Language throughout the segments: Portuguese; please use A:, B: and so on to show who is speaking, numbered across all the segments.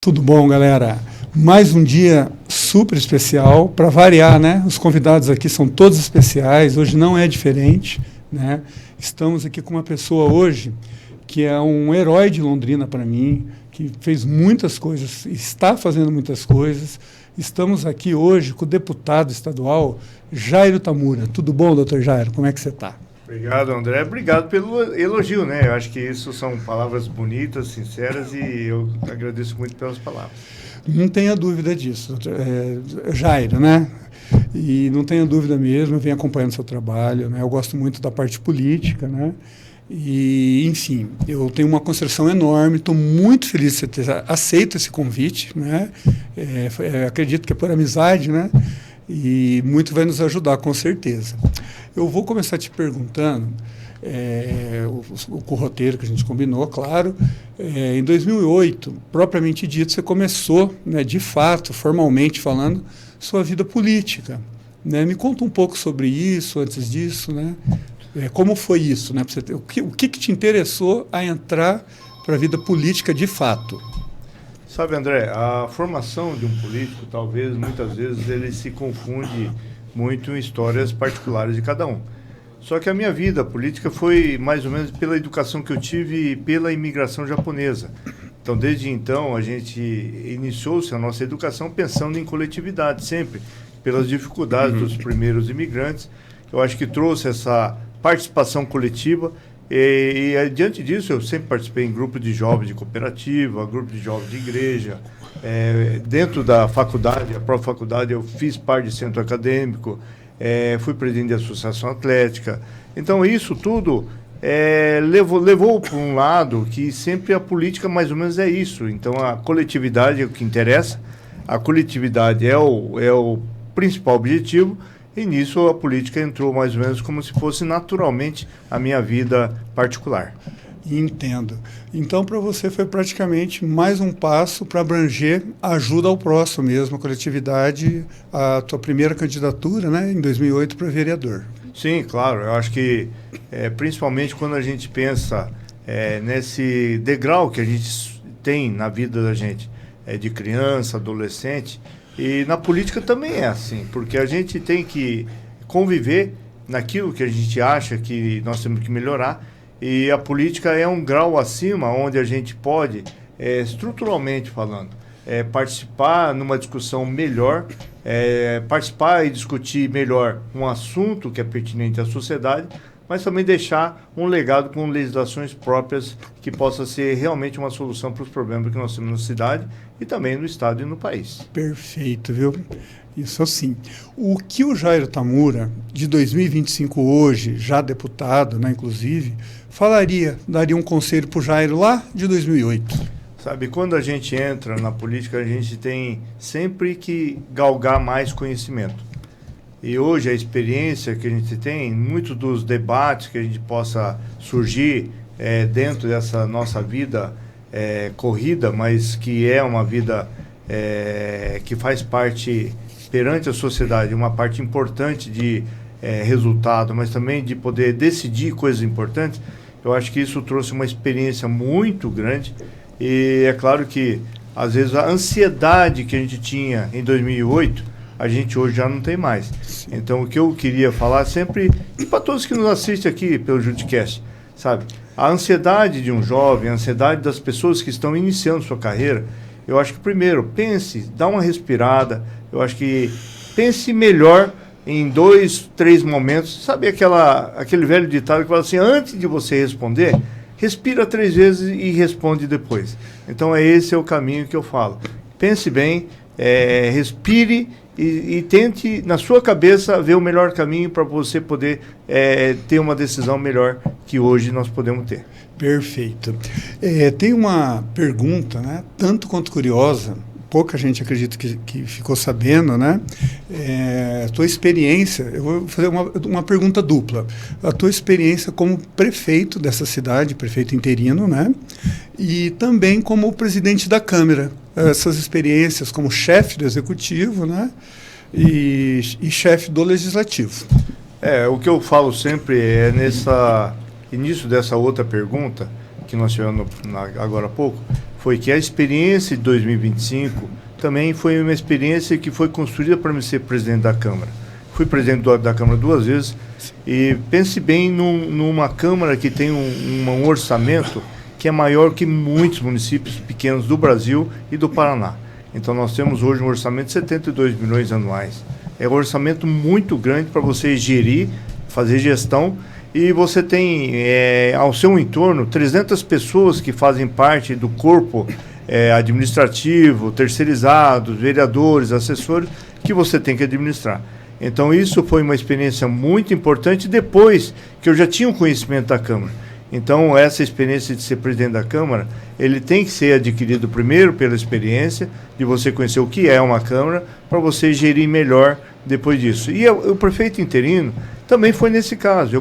A: Tudo bom, galera? Mais um dia super especial, para variar, né? Os convidados aqui são todos especiais, hoje não é diferente, né? Estamos aqui com uma pessoa hoje que é um herói de Londrina para mim, que fez muitas coisas, está fazendo muitas coisas. Estamos aqui hoje com o deputado estadual Jairo Tamura. Tudo bom, doutor Jairo? Como é que você está?
B: Obrigado, André. Obrado pelo elogio, né? Eu acho que isso são palavras bonitas, sinceras, e eu agradeço muito pelas palavras.
A: Não tenha dúvida disso, Jairo, né? E não tenha dúvida mesmo, eu venho acompanhando o seu trabalho, né? Eu gosto muito da parte política, né? E, enfim, eu tenho uma consideração enorme, estou muito feliz de você ter aceito esse convite, né? Acredito que é por amizade, né? E muito vai nos ajudar, com certeza. Eu vou começar te perguntando, o roteiro que a gente combinou, claro. Em 2008, propriamente dito, você começou, né, de fato, formalmente falando, sua vida política, né? Me conta um pouco sobre isso, antes disso, né? Como foi isso, né? O que te interessou a entrar para a vida política de fato?
B: Sabe, André, a formação de um político, talvez, muitas vezes, ele se confunde muito em histórias particulares de cada um. Só que a minha vida política foi mais ou menos pela educação que eu tive e pela imigração japonesa. Então, desde então, a gente iniciou-se a nossa educação pensando em coletividade, sempre, pelas dificuldades dos primeiros imigrantes. Eu acho que trouxe essa participação coletiva e diante disso eu sempre participei em grupo de jovens de cooperativa, grupo de jovens de igreja, dentro da faculdade, a própria faculdade eu fiz parte de centro acadêmico, fui presidente de associação atlética. Então isso tudo levou para um lado que sempre a política mais ou menos é isso. Então a coletividade é o que interessa, a coletividade é o principal objetivo. E nisso a política entrou mais ou menos como se fosse naturalmente a minha vida particular.
A: Entendo. Então, para você foi praticamente mais um passo para abranger a ajuda ao próximo mesmo, a coletividade, a tua primeira candidatura, né, em 2008 para vereador.
B: Sim, claro. Eu acho que, principalmente quando a gente pensa nesse degrau que a gente tem na vida da gente, de criança, adolescente. E na política também é assim, porque a gente tem que conviver naquilo que a gente acha que nós temos que melhorar, e a política é um grau acima onde a gente pode, estruturalmente falando, participar numa discussão melhor, participar e discutir melhor um assunto que é pertinente à sociedade, mas também deixar um legado com legislações próprias que possa ser realmente uma solução para os problemas que nós temos na cidade e também no estado e no país.
A: Perfeito, viu? Isso assim. O que o Jairo Tamura, de 2025 hoje, já deputado, né, inclusive, daria um conselho para o Jairo lá de 2008?
B: Sabe, quando a gente entra na política, a gente tem sempre que galgar mais conhecimento. E hoje a experiência que a gente tem, muitos dos debates que a gente possa surgir dentro dessa nossa vida corrida, mas que é uma vida que faz parte perante a sociedade, uma parte importante de resultado, mas também de poder decidir coisas importantes. Eu acho que isso trouxe uma experiência muito grande e é claro que às vezes a ansiedade que a gente tinha em 2008, a gente hoje já não tem mais. Então, o que eu queria falar sempre, e para todos que nos assistem aqui pelo Judicast, sabe? A ansiedade de um jovem, a ansiedade das pessoas que estão iniciando sua carreira, eu acho que primeiro, pense, dá uma respirada, eu acho que pense melhor em 2, 3 momentos. Sabe aquele velho ditado que fala assim, antes de você responder, respira 3 vezes e responde depois. Então, esse é o caminho que eu falo. Pense bem, respire, e tente, na sua cabeça, ver o melhor caminho para você poder ter uma decisão melhor que hoje nós podemos ter.
A: Perfeito. Tem uma pergunta, né, tanto quanto curiosa, pouca gente acredita que ficou sabendo, né? A tua experiência, eu vou fazer uma pergunta dupla. A tua experiência como prefeito dessa cidade, prefeito interino, né? E também como presidente da Câmara. Essas experiências como chefe do Executivo, né? E chefe do Legislativo.
B: O que eu falo sempre nesse início dessa outra pergunta, que nós tivemos agora há pouco, foi que a experiência de 2025 também foi uma experiência que foi construída para me ser presidente da Câmara. Fui presidente da Câmara 2 vezes e pense bem numa Câmara que tem um orçamento que é maior que muitos municípios pequenos do Brasil e do Paraná. Então nós temos hoje um orçamento de 72 milhões anuais. É um orçamento muito grande para você gerir, fazer gestão, e você tem ao seu entorno 300 pessoas que fazem parte do corpo administrativo, terceirizados, vereadores, assessores, que você tem que administrar. Então isso foi uma experiência muito importante depois que eu já tinha um conhecimento da Câmara. Então essa experiência de ser presidente da Câmara, ele tem que ser adquirido primeiro pela experiência de você conhecer o que é uma Câmara, para você gerir melhor depois disso. E o prefeito interino também foi nesse caso.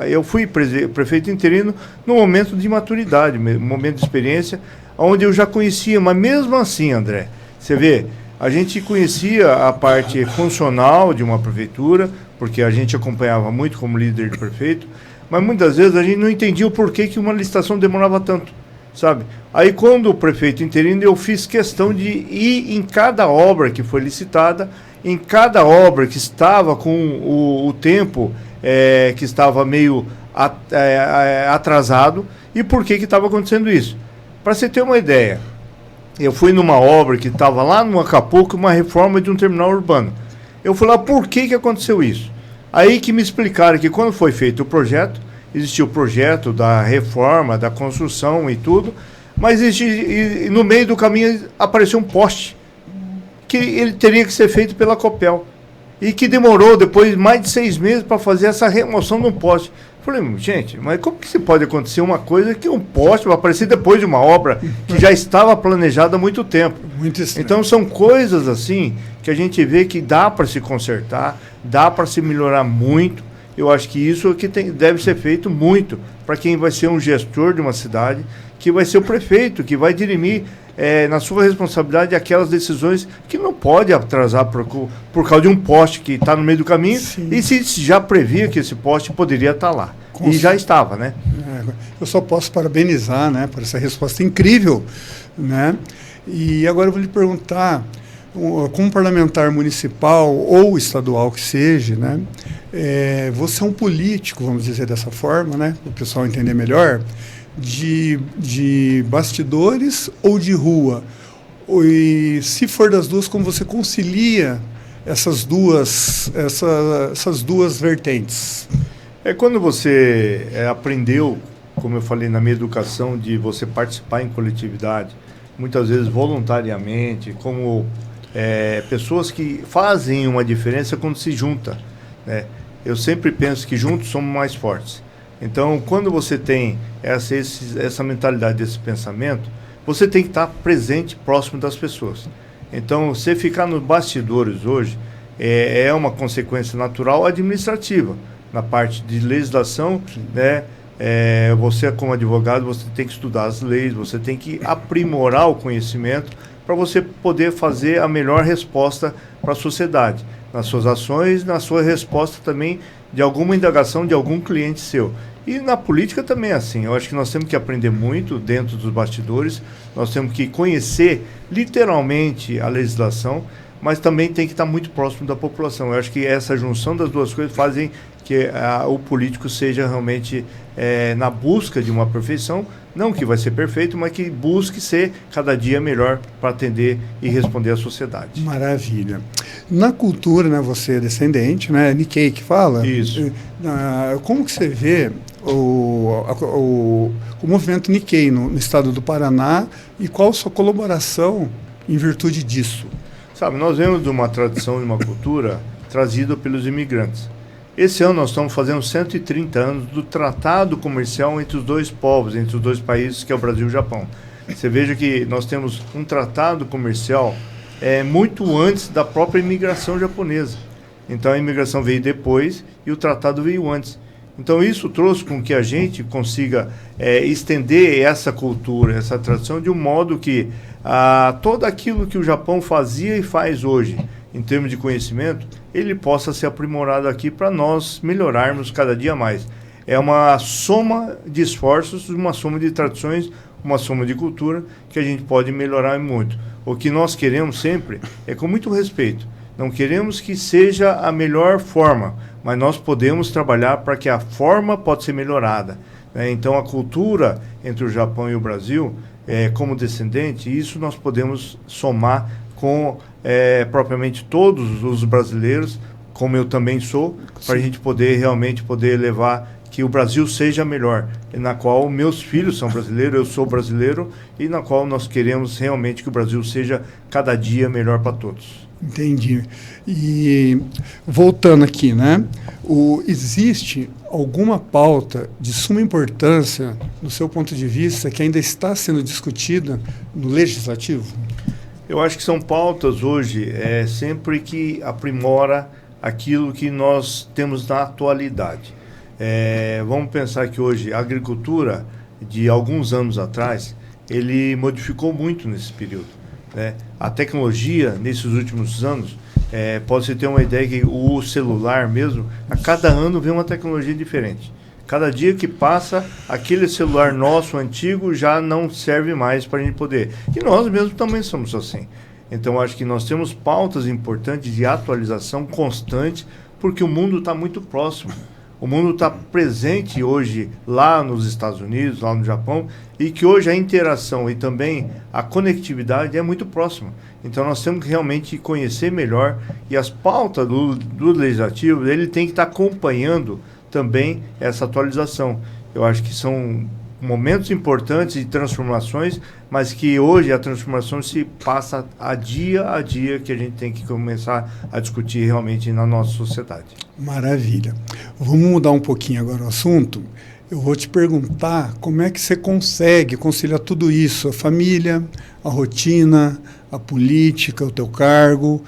B: Eu fui prefeito interino num momento de maturidade, um momento de experiência, onde eu já conhecia, mas mesmo assim, André, você vê, a gente conhecia a parte funcional de uma prefeitura, porque a gente acompanhava muito como líder de prefeito, mas muitas vezes a gente não entendia o porquê que uma licitação demorava tanto, sabe? Aí quando o prefeito interino, eu fiz questão de ir em cada obra que foi licitada, em cada obra que estava com o tempo que estava meio atrasado, e por que estava acontecendo isso. Para você ter uma ideia, eu fui numa obra que estava lá no Acapulco, uma reforma de um terminal urbano. Eu fui lá, por que aconteceu isso? Aí que me explicaram que quando foi feito o projeto, existia o projeto da reforma, da construção e tudo, mas e no meio do caminho apareceu um poste, que ele teria que ser feito pela Copel, e que demorou depois mais de 6 meses para fazer essa remoção de um poste. Falei, gente, mas como que pode acontecer uma coisa que um poste vai aparecer depois de uma obra que já estava planejada há muito tempo?
A: Muito estranho.
B: Então são coisas assim que a gente vê que dá para se consertar, dá para se melhorar muito. Eu acho que isso é que deve ser feito muito para quem vai ser um gestor de uma cidade, que vai ser o prefeito, que vai dirimir na sua responsabilidade aquelas decisões que não pode atrasar por causa de um poste que está no meio do caminho. Sim. E se já previa que esse poste poderia estar lá. E já estava, né?
A: Eu só posso parabenizar, né, por essa resposta incrível, né? E agora eu vou lhe perguntar, como parlamentar municipal ou estadual que seja, né, você é um político, vamos dizer dessa forma, né, para o pessoal entender melhor, de bastidores ou de rua? E se for das duas, como você concilia essas duas vertentes?
B: Quando você aprendeu, como eu falei na minha educação, de você participar em coletividade, muitas vezes voluntariamente, como pessoas que fazem uma diferença quando se juntam, né? Eu sempre penso que juntos somos mais fortes. Então, quando você tem essa mentalidade, esse pensamento, você tem que estar presente, próximo das pessoas. Então, você ficar nos bastidores hoje é uma consequência natural administrativa. Na parte de legislação, né, você como advogado, você tem que estudar as leis, você tem que aprimorar o conhecimento para você poder fazer a melhor resposta para a sociedade, nas suas ações, na sua resposta também de alguma indagação de algum cliente seu. E na política também é assim. Eu acho que nós temos que aprender muito dentro dos bastidores, nós temos que conhecer literalmente a legislação, mas também tem que estar muito próximo da população. Eu acho que essa junção das duas coisas fazem que o político seja realmente na busca de uma perfeição, não que vai ser perfeito, mas que busque ser cada dia melhor para atender e responder à sociedade.
A: Maravilha. Na cultura, né, você é descendente, né, Nikkei que fala?
B: Isso.
A: Como que você vê o movimento Nikkei no estado do Paraná e qual a sua colaboração em virtude disso?
B: Sabe, nós vemos de uma tradição, de uma cultura trazida pelos imigrantes. Esse ano nós estamos fazendo 130 anos do tratado comercial entre os dois povos, entre os dois países, que é o Brasil e o Japão. Você veja que nós temos um tratado comercial muito antes da própria imigração japonesa. Então a imigração veio depois e o tratado veio antes. Então isso trouxe com que a gente consiga estender essa cultura, essa tradição, de um modo que todo aquilo que o Japão fazia e faz hoje, em termos de conhecimento, ele possa ser aprimorado aqui para nós melhorarmos cada dia mais. é uma soma de esforços, uma soma de tradições, uma soma de cultura que a gente pode melhorar muito. O que nós queremos sempre é com muito respeito. Não queremos que seja a melhor forma, mas nós podemos trabalhar para que a forma pode ser melhorada, né? Então, a cultura entre o Japão e o Brasil, como descendente, isso nós podemos somar com propriamente todos os brasileiros, como eu também sou, para a gente poder realmente levar que o Brasil seja melhor, na qual meus filhos são brasileiros, eu sou brasileiro, e na qual nós queremos realmente que o Brasil seja cada dia melhor para todos.
A: Entendi. E voltando aqui, né? Existe alguma pauta de suma importância, do seu ponto de vista, que ainda está sendo discutida no Legislativo?
B: Eu acho que são pautas hoje, sempre que aprimora aquilo que nós temos na atualidade. Vamos pensar que hoje a agricultura, de alguns anos atrás, ele modificou muito nesse período, né? A tecnologia, nesses últimos anos, pode-se ter uma ideia que o celular mesmo, a cada ano vem uma tecnologia diferente. Cada dia que passa, aquele celular nosso, antigo, já não serve mais para a gente poder. E nós mesmos também somos assim. Então, acho que nós temos pautas importantes de atualização constante, porque o mundo está muito próximo. O mundo está presente hoje lá nos Estados Unidos, lá no Japão, e que hoje a interação e também a conectividade é muito próxima. Então nós temos que realmente conhecer melhor, e as pautas do Legislativo, ele tem que estar acompanhando também essa atualização. Eu acho que são momentos importantes de transformações, mas que hoje a transformação se passa a dia, que a gente tem que começar a discutir realmente na nossa sociedade.
A: Maravilha. Vamos mudar um pouquinho agora o assunto. Eu vou te perguntar como é que você consegue conciliar tudo isso, a família, a rotina, a política, o teu cargo,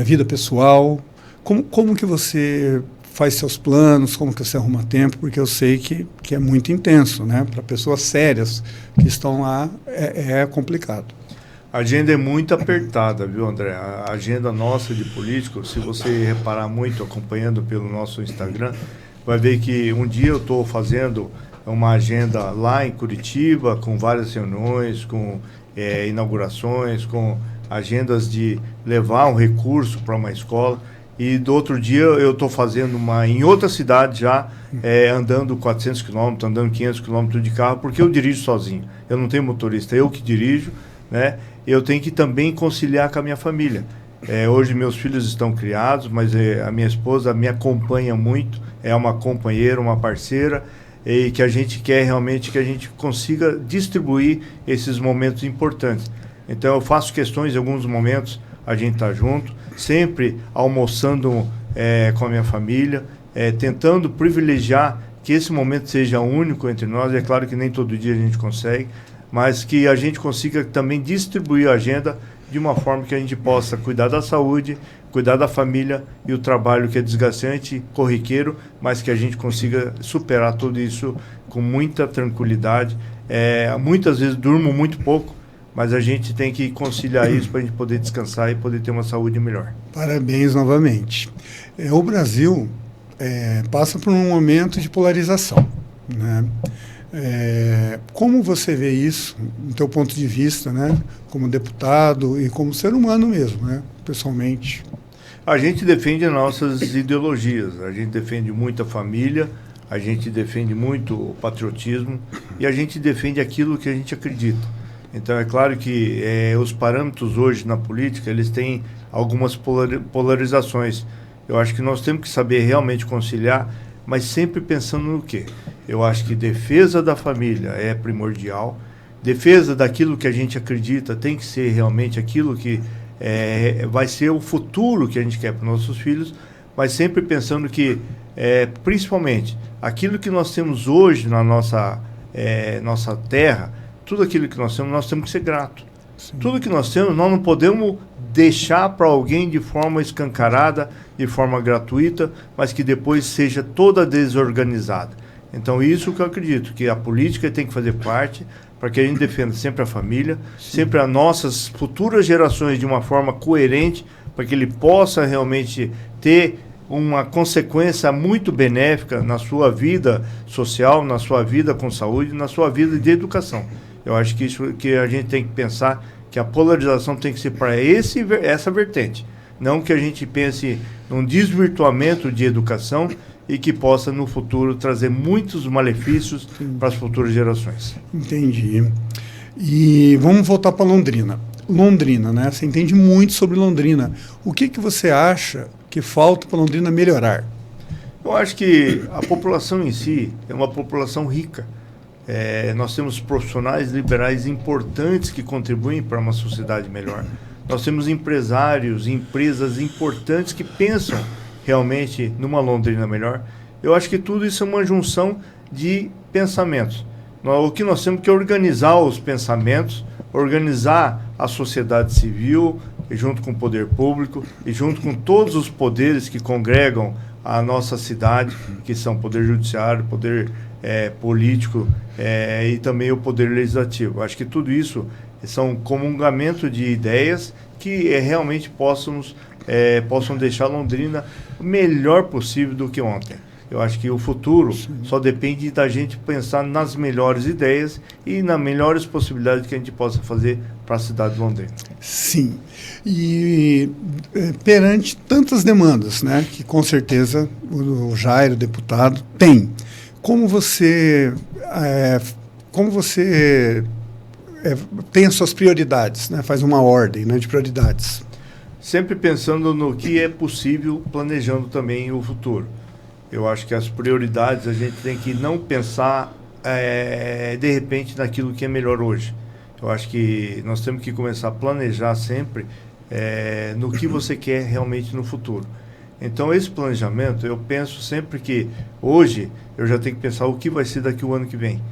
A: a vida pessoal. Como que você faz seus planos, como que você arruma tempo, porque eu sei que é muito intenso, né? Para pessoas sérias que estão lá é complicado.
B: A agenda é muito apertada, viu, André? A agenda nossa de político, se você reparar muito, acompanhando pelo nosso Instagram, vai ver que um dia eu estou fazendo uma agenda lá em Curitiba, com várias reuniões, com inaugurações, com agendas de levar um recurso para uma escola. E do outro dia eu estou fazendo em outra cidade já, andando 400 quilômetros, andando 500 quilômetros de carro, porque eu dirijo sozinho. Eu não tenho motorista, eu que dirijo, né? Eu tenho que também conciliar com a minha família. Hoje meus filhos estão criados, mas a minha esposa me acompanha muito, é uma companheira, uma parceira, e que a gente quer realmente que a gente consiga distribuir esses momentos importantes. Então eu faço questões, em alguns momentos a gente está junto, sempre almoçando com a minha família, tentando privilegiar que esse momento seja único entre nós. É claro que nem todo dia a gente consegue, mas que a gente consiga também distribuir a agenda de uma forma que a gente possa cuidar da saúde, cuidar da família e o trabalho que é desgastante, corriqueiro, mas que a gente consiga superar tudo isso com muita tranquilidade. Muitas vezes durmo muito pouco, mas a gente tem que conciliar isso para a gente poder descansar e poder ter uma saúde melhor.
A: Parabéns novamente. O Brasil passa por um momento de polarização, né? Como você vê isso, do teu ponto de vista, né? Como deputado e como ser humano mesmo, né? Pessoalmente.
B: A gente defende nossas ideologias, a gente defende muito a família, a gente defende muito o patriotismo e a gente defende aquilo que a gente acredita. Então é claro que os parâmetros hoje na política, eles têm algumas polarizações. Eu acho que nós temos que saber realmente conciliar, mas sempre pensando no quê? Eu acho que defesa da família é primordial, defesa daquilo que a gente acredita tem que ser realmente aquilo que vai ser o futuro que a gente quer para os nossos filhos, mas sempre pensando que, principalmente, aquilo que nós temos hoje na nossa terra, tudo aquilo que nós temos que ser grato. Sim. Tudo que nós temos, nós não podemos deixar para alguém de forma escancarada, de forma gratuita, mas que depois seja toda desorganizada. Então, isso que eu acredito, que a política tem que fazer parte para que a gente defenda sempre a família, sim, sempre as nossas futuras gerações de uma forma coerente, para que ele possa realmente ter uma consequência muito benéfica na sua vida social, na sua vida com saúde, na sua vida de educação. Eu acho que isso que a gente tem que pensar, que a polarização tem que ser para essa vertente, não que a gente pense num desvirtuamento de educação e que possa no futuro trazer muitos malefícios para as futuras gerações.
A: Entendi. E vamos voltar para Londrina. Londrina, né? Você entende muito sobre Londrina. O que você acha que falta para Londrina melhorar?
B: Eu acho que a população em si é uma população rica. Nós temos profissionais liberais importantes que contribuem para uma sociedade melhor. Nós temos empresários, empresas importantes que pensam realmente numa Londrina melhor. Eu acho que tudo isso é uma junção de pensamentos. O que nós temos que organizar os pensamentos, organizar a sociedade civil, junto com o poder público e junto com todos os poderes que congregam a nossa cidade, que são o poder judiciário, poder político e também o poder legislativo. Acho que tudo isso são comungamento de ideias que realmente possam deixar Londrina o melhor possível do que ontem. Eu acho que o futuro só depende da gente pensar nas melhores ideias e nas melhores possibilidades que a gente possa fazer para a cidade de Londrina.
A: Sim. E perante tantas demandas, né, que com certeza o Jairo, o deputado, tem, como você tem as suas prioridades, né, faz uma ordem, né, de prioridades?
B: Sempre pensando no que é possível, planejando também o futuro. Eu acho que as prioridades a gente tem que não pensar de repente naquilo que é melhor hoje. Eu acho que nós temos que começar a planejar sempre no que você quer realmente no futuro. Então esse planejamento, eu penso sempre que hoje eu já tenho que pensar o que vai ser daqui o ano que vem.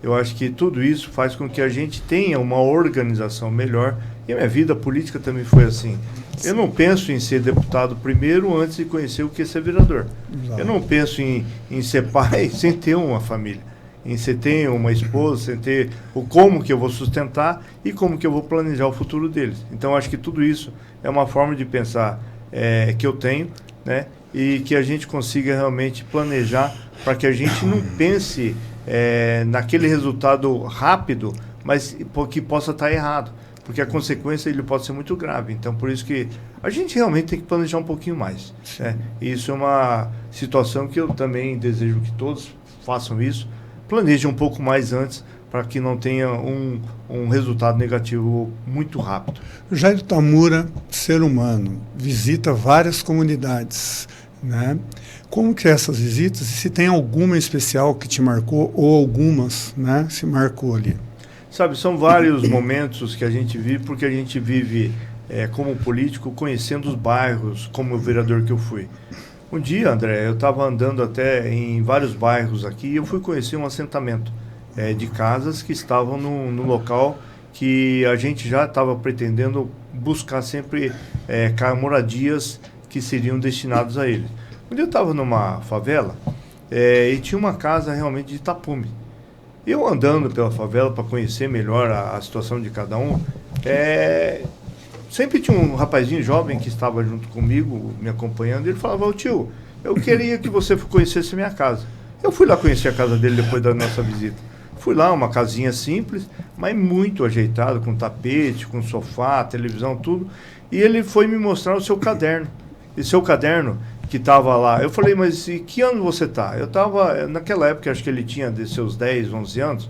B: Eu acho que tudo isso faz com que a gente tenha uma organização melhor. E a minha vida política também foi assim. Eu não penso em ser deputado primeiro antes de conhecer o que é ser vereador. Exato. Eu não penso em ser pai sem ter uma família, em ser ter uma esposa, sem ter o como que eu vou sustentar e como que eu vou planejar o futuro deles. Então acho que tudo isso é uma forma de pensar que eu tenho, né? E que a gente consiga realmente planejar para que a gente não pense naquele resultado rápido, mas que possa estar errado. Porque a consequência ele pode ser muito grave. Então, por isso que a gente realmente tem que planejar um pouquinho mais. E isso é uma situação que eu também desejo que todos façam isso. Planejem um pouco mais antes, para que não tenha um resultado negativo muito rápido.
A: Jairo Tamura, ser humano, visita várias comunidades, né? Como que é essas visitas? E se tem alguma especial que te marcou, ou algumas, né, se marcou ali?
B: Sabe, são vários momentos que a gente vive, porque a gente vive como político, conhecendo os bairros, como o vereador que eu fui. Um dia, André, eu estava andando até em vários bairros aqui e eu fui conhecer um assentamento de casas que estavam no local que a gente já estava pretendendo buscar sempre moradias que seriam destinadas a eles. Um dia eu estava numa favela e tinha uma casa realmente de tapume. Eu andando pela favela para conhecer melhor a situação de cada um, sempre tinha um rapazinho jovem que estava junto comigo, me acompanhando, e ele falava: "Ô tio, eu queria que você conhecesse minha casa." Eu fui lá conhecer a casa dele depois da nossa visita. Fui lá, uma casinha simples, mas muito ajeitada, com tapete, com sofá, televisão, tudo. E ele foi me mostrar o seu caderno. E seu caderno que estava lá, eu falei: "Mas e que ano você está?" Eu estava, naquela época, acho que ele tinha de seus 10, 11 anos,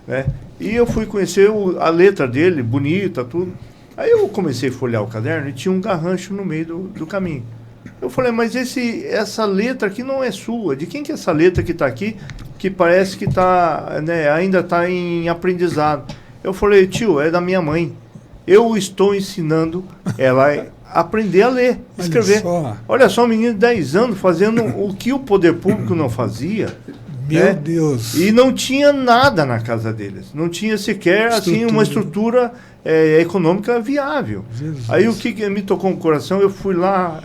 B: né? E eu fui conhecer a letra dele, bonita, tudo. Aí eu comecei a folhear o caderno e tinha um garrancho no meio do caminho. Eu falei: "Mas essa letra aqui não é sua, de quem que é essa letra que está aqui, que parece que tá, né, ainda está em aprendizado?" Eu falei: "Tio, é da minha mãe. Eu estou ensinando ela aprender a ler, escrever." Olha só, um menino de 10 anos fazendo o que o poder público não fazia.
A: Meu Deus!
B: E não tinha nada na casa deles. Não tinha sequer assim, uma estrutura econômica viável. Jesus. Aí o que me tocou no coração, eu fui lá,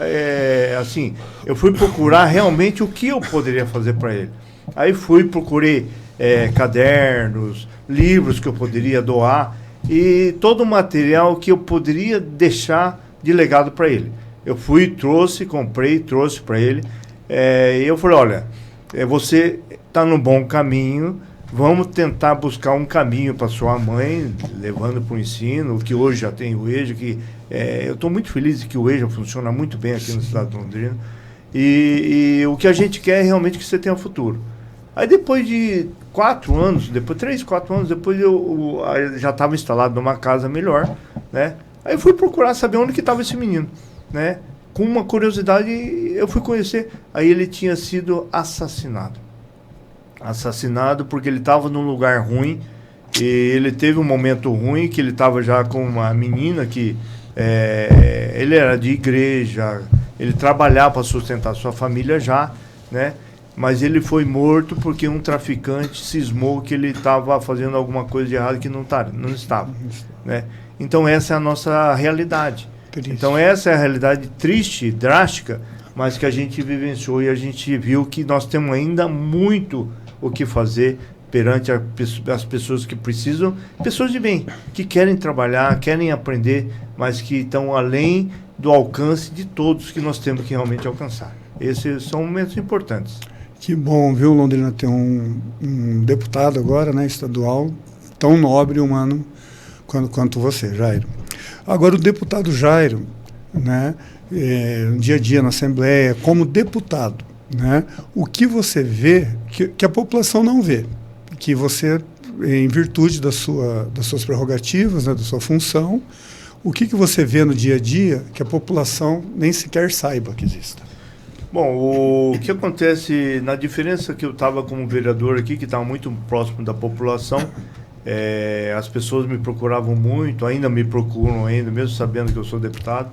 B: eu fui procurar realmente o que eu poderia fazer para ele. Aí procurei cadernos, livros que eu poderia doar e todo o material que eu poderia deixar de legado para ele. Eu fui, comprei, trouxe para ele. E eu falei, olha, você está no bom caminho, vamos tentar buscar um caminho para sua mãe, levando para o ensino, que hoje já tem o EJA, que eu estou muito feliz de que o EJA funciona muito bem aqui na cidade de Londrina. E o que a gente quer é realmente que você tenha futuro. Aí depois de 3, 4 anos, depois eu já estava instalado numa casa melhor, né? Aí eu fui procurar saber onde que estava esse menino, né? Com uma curiosidade, eu fui conhecer. Aí ele tinha sido assassinado. Assassinado porque ele estava num lugar ruim, e ele teve um momento ruim, que ele estava já com uma menina que ele era de igreja, ele trabalhava para sustentar sua família já, né? Mas ele foi morto porque um traficante cismou que ele estava fazendo alguma coisa de errado que não estava, né? Então essa é a nossa realidade. Triste. Então essa é a realidade triste, drástica, mas que a gente vivenciou e a gente viu que nós temos ainda muito o que fazer perante as pessoas que precisam, pessoas de bem, que querem trabalhar, querem aprender, mas que estão além do alcance de todos que nós temos que realmente alcançar. Esses são momentos importantes.
A: Que bom, viu, Londrina, ter um deputado agora, né, estadual, tão nobre e humano quanto você, Jairo. Agora, o deputado Jairo, né, no dia a dia na Assembleia, como deputado, né, o que você vê que a população não vê, que você, em virtude das suas prerrogativas, né, da sua função, o que você vê no dia a dia que a população nem sequer saiba que exista?
B: Bom, o que acontece, na diferença que eu estava como vereador aqui, que estava muito próximo da população, as pessoas me procuravam muito, ainda me procuram, ainda, mesmo sabendo que eu sou deputado,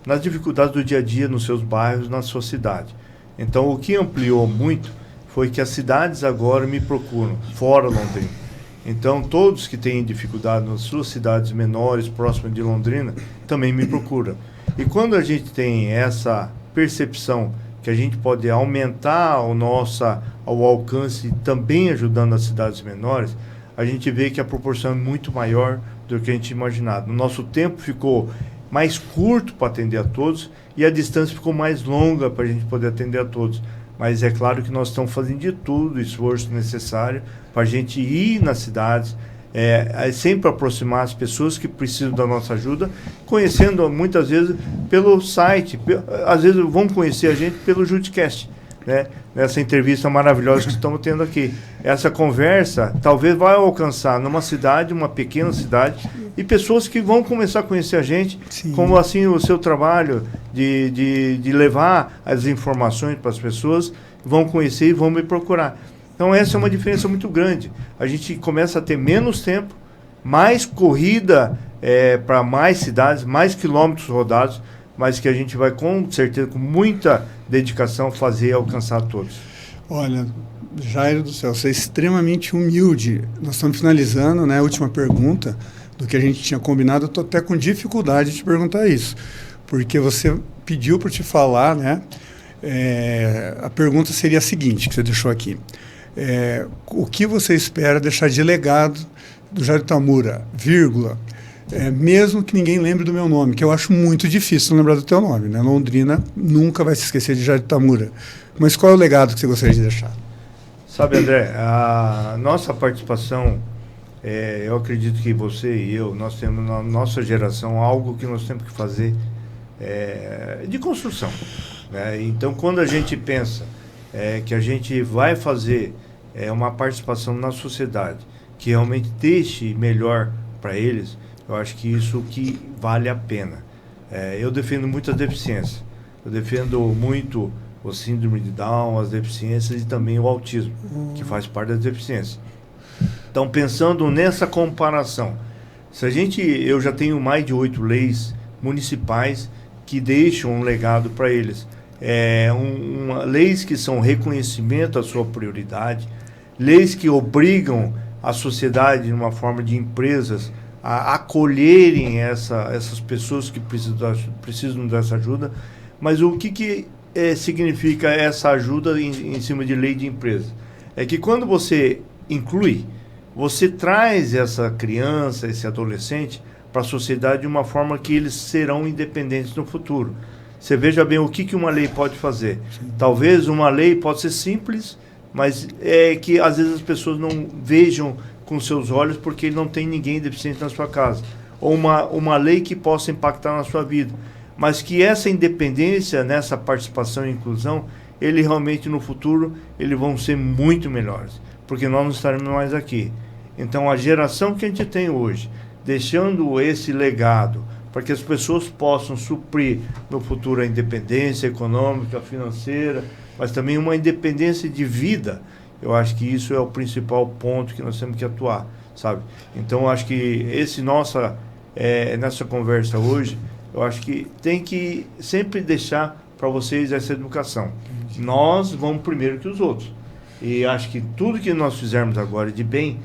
B: nas dificuldades do dia a dia nos seus bairros, na sua cidade. Então, o que ampliou muito foi que as cidades agora me procuram, fora Londrina. Então, todos que têm dificuldade nas suas cidades menores, próximas de Londrina, também me procuram. E quando a gente tem essa percepção que a gente pode aumentar o alcance também ajudando as cidades menores, a gente vê que a proporção é muito maior do que a gente imaginava. O nosso tempo ficou mais curto para atender a todos e a distância ficou mais longa para a gente poder atender a todos. Mas é claro que nós estamos fazendo de tudo o esforço necessário para a gente ir nas cidades, sempre aproximar as pessoas que precisam da nossa ajuda, conhecendo muitas vezes pelo site, às vezes vão conhecer a gente pelo Judicast, né? Nessa entrevista maravilhosa que estamos tendo aqui. Essa conversa talvez vai alcançar numa cidade, uma pequena cidade, e pessoas que vão começar a conhecer a gente. Sim. Como assim o seu trabalho de levar as informações para as pessoas, vão conhecer e vão me procurar. Então essa é uma diferença muito grande. A gente começa a ter menos tempo, mais corrida para mais cidades, mais quilômetros rodados, mas que a gente vai com certeza, com muita dedicação, fazer e alcançar todos.
A: Olha, Jairo do céu, você é extremamente humilde. Nós estamos finalizando, né, a última pergunta do que a gente tinha combinado. Eu estou até com dificuldade de te perguntar isso, porque você pediu para te falar, né? A pergunta seria a seguinte, que você deixou aqui. O que você espera deixar de legado do Jairo Tamura, vírgula, mesmo que ninguém lembre do meu nome, que eu acho muito difícil lembrar do teu nome, né? Londrina nunca vai se esquecer de Jairo Tamura. Mas qual é o legado que você gostaria de deixar?
B: Sabe, André, a nossa participação, eu acredito que você e eu, nós temos na nossa geração algo que nós temos que fazer de construção, né? Então, quando a gente pensa que a gente vai fazer uma participação na sociedade que realmente deixe melhor para eles, eu acho que isso que vale a pena. Eu defendo muito a deficiência. Eu defendo muito o síndrome de Down, as deficiências e também o autismo, que faz parte das deficiências. Então, pensando nessa comparação, eu já tenho mais de 8 leis municipais que deixam um legado para eles. Leis que são reconhecimento à sua prioridade, leis que obrigam a sociedade, de uma forma de empresas, a acolherem essas pessoas que precisam dessa ajuda. Mas o que significa essa ajuda em cima de lei de empresa? É que quando você inclui, você traz essa criança, esse adolescente, para a sociedade de uma forma que eles serão independentes no futuro. Você veja bem o que uma lei pode fazer. Talvez uma lei pode ser simples, mas é que às vezes as pessoas não vejam com seus olhos porque não tem ninguém deficiente na sua casa. Ou uma lei que possa impactar na sua vida. Mas que essa independência, nessa participação e inclusão, ele realmente no futuro, eles vão ser muito melhores. Porque nós não estaremos mais aqui. Então a geração que a gente tem hoje, deixando esse legado, para que as pessoas possam suprir no futuro a independência econômica, financeira, mas também uma independência de vida. Eu acho que isso é o principal ponto que nós temos que atuar, sabe? Então, eu acho que nessa conversa hoje, eu acho que tem que sempre deixar para vocês essa educação. Nós vamos primeiro que os outros. E acho que tudo que nós fizermos agora de bem,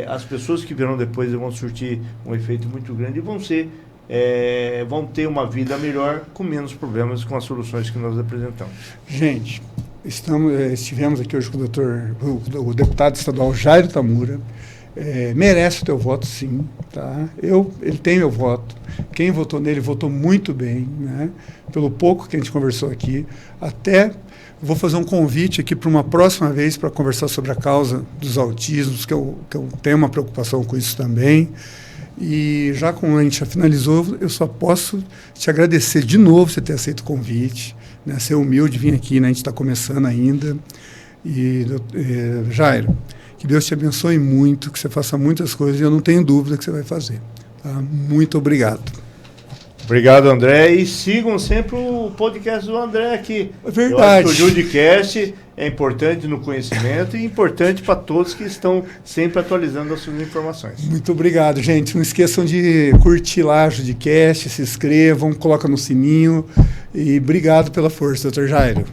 B: as pessoas que virão depois vão surtir um efeito muito grande e vão ter uma vida melhor com menos problemas com as soluções que nós apresentamos.
A: Gente, estivemos aqui hoje com o deputado estadual Jairo Tamura. Merece o teu voto, sim. Tá? Ele tem meu voto. Quem votou nele votou muito bem, né? Pelo pouco que a gente conversou aqui. Até vou fazer um convite aqui para uma próxima vez para conversar sobre a causa dos autismos, que eu tenho uma preocupação com isso também. E já como a gente já finalizou, eu só posso te agradecer de novo você ter aceito o convite, né? Ser humilde, vir aqui, né? A gente está começando ainda. E, Jairo, que Deus te abençoe muito, que você faça muitas coisas e eu não tenho dúvida que você vai fazer. Tá? Muito obrigado.
B: Obrigado, André. E sigam sempre o podcast do André aqui.
A: É verdade.
B: Eu acho que o Judicast é importante no conhecimento e importante para todos que estão sempre atualizando as suas informações.
A: Muito obrigado, gente. Não esqueçam de curtir lá o Judicast, se inscrevam, coloca no sininho. E obrigado pela força, Dr. Jairo.